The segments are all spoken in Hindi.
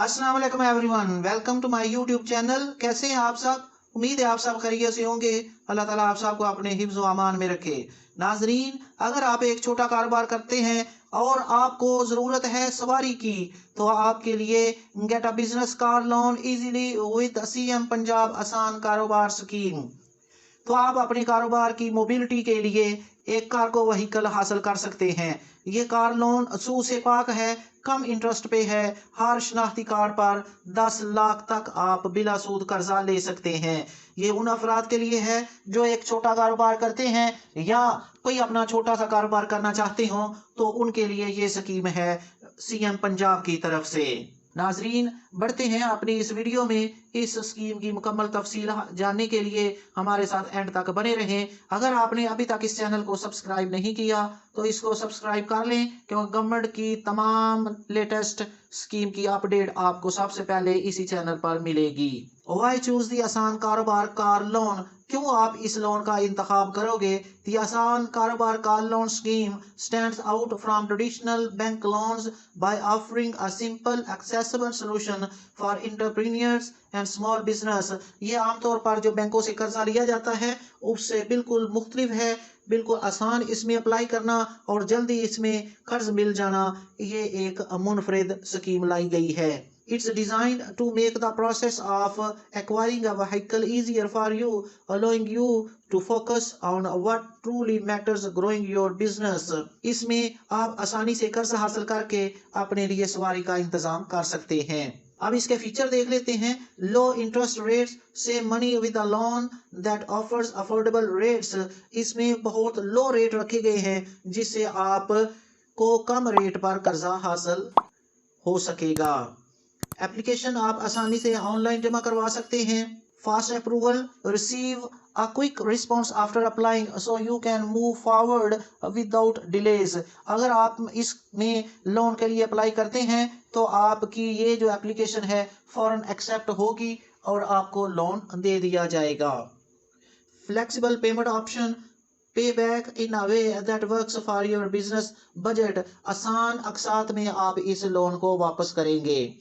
अस्सलाम वालेकुम everyone, welcome to my YouTube channel. कैसे हैं आप सब? उम्मीद है आप सब खैरियत से होंगे। अल्लाह ताला आप सबको अपने हिफ्ज़ व अमान में रखे। नाजरीन, अगर आप एक छोटा कारोबार करते हैं और आपको ज़रूरत है सवारी की, तो आपके लिए get a business car loan easily with CM Punjab आसान कारोबार स्कीम। तो आप अपने कारोबार की मोबिलिटी के लिए एक कार्गो व्हीकल हासिल कर सकते हैं। ये कार लोन सूद से पाक है, कम इंटरेस्ट पे है। हर शनाख्ती कार्ड पर 10 लाख तक आप बिला सूद कर्जा ले सकते हैं। ये उन अफराद के लिए है जो एक छोटा कारोबार करते हैं या कोई अपना छोटा सा कारोबार करना चाहते हो, तो उनके लिए ये स्कीम है सीएम पंजाब की तरफ से। नाजरीन, बढ़ते हैं अपनी इस वीडियो में। इस स्कीम की मुकम्मल तफसील जानने के लिए हमारे साथ एंड तक बने रहें। अगर आपने अभी तक इस चैनल को सब्सक्राइब नहीं किया तो इसको सब्सक्राइब कर लें, क्योंकि गवर्नमेंट की तमाम लेटेस्ट स्कीम की अपडेट आपको सबसे पहले इसी चैनल पर मिलेगी। वाई चूज दी आसान कारोबार कार लोन। क्यों आप इस लोन का इंतखाब करोगे? दी आसान Karobar car loan scheme stands out from traditional bank loans by offering a simple accessible solution for entrepreneurs and small business। ये आमतौर पर जो बैंकों से कर्जा लिया जाता है उससे बिल्कुल मुख्तलिफ है। बिल्कुल आसान इसमें अप्लाई करना और जल्दी इसमें कर्ज मिल जाना, ये एक मुनफरिद स्कीम लाई गई है। It's designed to make the process of acquiring a vehicle easier for you, allowing you to focus on what truly matters, growing your business। इसमें आप आसानी से कर्ज हासिल करके अपने लिए सवारी का इंतजाम कर सकते हैं। अब इसके फीचर देख लेते हैं। लो इंटरेस्ट रेट्स से money with a loan that offers affordable rates. इसमें बहुत लो रेट रखे गए हैं जिससे आप को कम रेट पर कर्जा हासिल हो सकेगा। एप्लीकेशन आप आसानी से ऑनलाइन जमा करवा सकते हैं। Fast approval, receive a quick response after applying so you can move forward without delays. अगर आप इसमें लोन के लिए अप्लाई करते हैं तो आपकी ये जो एप्लीकेशन है फौरन एक्सेप्ट होगी और आपको लोन दे दिया जाएगा। फ्लेक्सिबल पेमेंट ऑप्शन, पे back in a way that works for your business budget. आसान अकसात में आप इस लोन को वापस करेंगे।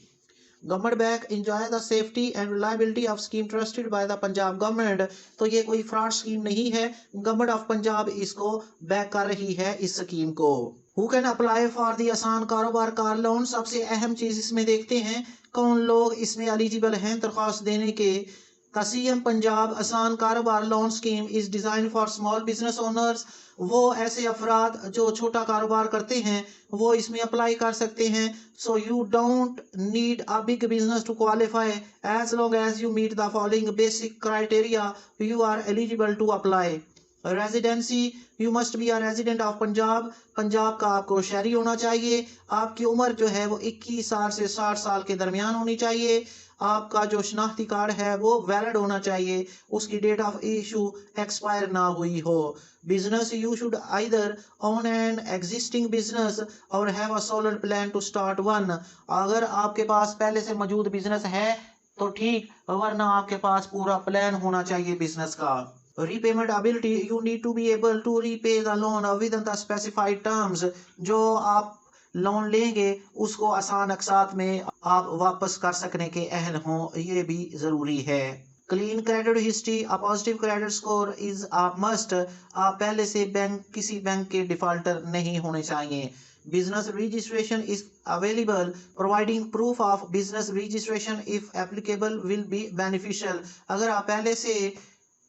Government back, enjoy the safety and reliability of scheme trusted by the Punjab government. तो ये कोई फ्रॉड स्कीम नहीं है, गवर्नमेंट ऑफ पंजाब इसको बैक कर रही है इस स्कीम को। Who can apply for the आसान कारोबार कार लोन। सबसे अहम चीज इसमें देखते हैं कौन लोग इसमें एलिजिबल हैं दरख्वास्त देने के। सीएम पंजाब आसान कारोबार loan scheme is design for small business owners. वो ऐसे अफराद जो छोटा कारोबार करते हैं वो इसमें अप्लाई कर सकते हैं। So you don't need a big business to qualify. As long as you meet the following basic criteria you are eligible to apply. Residency, you must be a resident of Punjab. Punjab का आपको शहरी होना चाहिए। आपकी उम्र जो है वो 21 साल से 60 साल के दरमियान होनी चाहिए। आपका जो शनाख्ती कार्ड है वो वैलिड होना चाहिए, उसकी डेट ऑफ इशू एक्सपायर ना हुई हो। Business, you should either own an existing business or have a solid plan to start one. अगर आपके पास पहले से मौजूद बिजनेस है तो ठीक, वरना आपके पास पूरा प्लान होना चाहिए बिजनेस का। Repayment ability, you need to be able to repay the loan with the specified terms. जो आप लोन लेंगे उसको आसान अकसात में आप वापस कर सकने के अहल हों, ये भी ज़रूरी है। Clean credit history, a positive credit score is a must. आप पहले से किसी बैंक के डिफॉल्टर नहीं होने चाहिए। Business registration is available, providing proof of business registration if applicable will be beneficial. अगर आप पहले से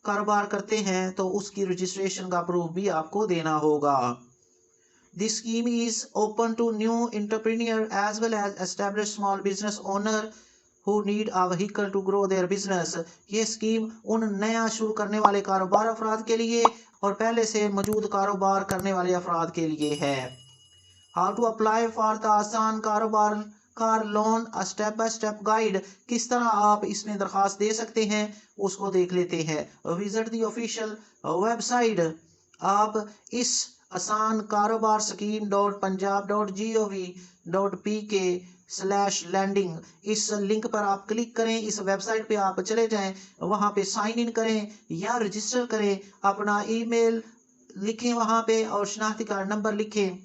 कारोबार करते हैं तो उसकी रजिस्ट्रेशन का प्रूफ भी आपको देना होगा। This scheme is open to new entrepreneur as well as established small business owner who need a vehicle to grow their business। ये स्कीम उन नया शुरू करने वाले कारोबार अफराद के लिए और पहले से मौजूद कारोबार करने वाले अफराद के लिए है। How to apply for the Asaan Karobar car loan, a step by step guide. किस तरह आप इसमें दरख्वास्त दे सकते हैं उसको देख लेते हैं। Visit the official website. आप इस आसान कारोबार स्कीम .punjab.gov.pk/lending इस लिंक पर आप क्लिक करें। इस वेबसाइट पे आप चले जाएं, वहां पे साइन इन करें या रजिस्टर करें, अपना ईमेल लिखें वहां पे और शनाख्ती कार्ड नंबर लिखें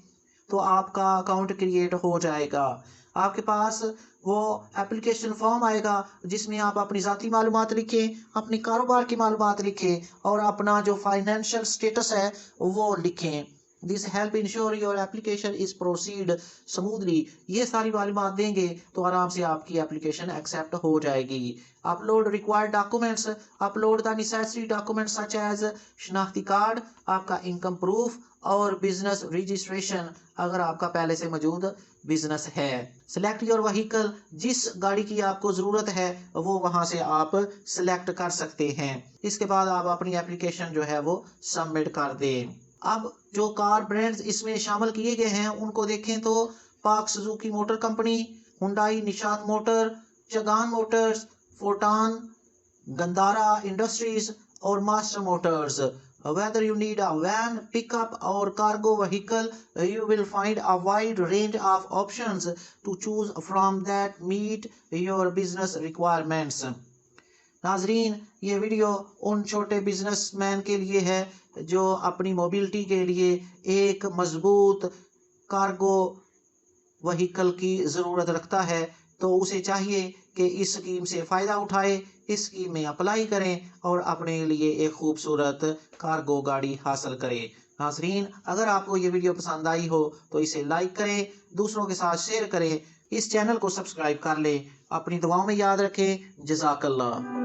तो आपका अकाउंट क्रिएट हो जाएगा। आपके पास वो एप्लीकेशन फॉर्म आएगा जिसमें आप अपनी ज़ाती मालूमात लिखें, अपनी कारोबार की मालूमात लिखें और अपना जो फाइनेंशियल स्टेटस है वो लिखें। This help ensure your application is proceed smoothly. ये सारी मालूमात देंगे तो आराम से आपकी एप्लीकेशन एक्सेप्ट हो जाएगी। Upload required documents, upload the necessary documents such as शनाख्ती कार्ड, आपका इनकम प्रूफ और बिजनेस रजिस्ट्रेशन अगर आपका पहले से मौजूद बिजनेस है। सिलेक्ट योर व्हीकल, जिस गाड़ी की आपको ज़रूरत है वो वहां से आप सिलेक्ट कर सकते हैं। इसके बाद आप अपनी एप्लीकेशन जो है वो सबमिट कर दें। अब जो कार ब्रांड्स इसमें शामिल किए गए हैं उनको देखें तो Pak Suzuki motor company, Hyundai Nishat motor, Changan motors, Foton, Gandhara industries और master motors. Whether you need a van, pickup or cargo vehicle, you will find a wide range of options to choose from that meet your business requirements. नाजरीन, ये वीडियो उन छोटे बिजनेसमैन के लिए है जो अपनी मोबिलिटी के लिए एक मजबूत कार्गो व्हीकल की ज़रूरत रखता है, तो उसे चाहिए कि इस स्कीम से फ़ायदा उठाए, इस स्कीम में अप्लाई करें और अपने लिए एक खूबसूरत कार्गो गाड़ी हासिल करें। नाजरीन, अगर आपको ये वीडियो पसंद आई हो तो इसे लाइक करें, दूसरों के साथ शेयर करें, इस चैनल को सब्सक्राइब कर लें। अपनी दुआओं में याद रखें। जज़ाकल्लाह।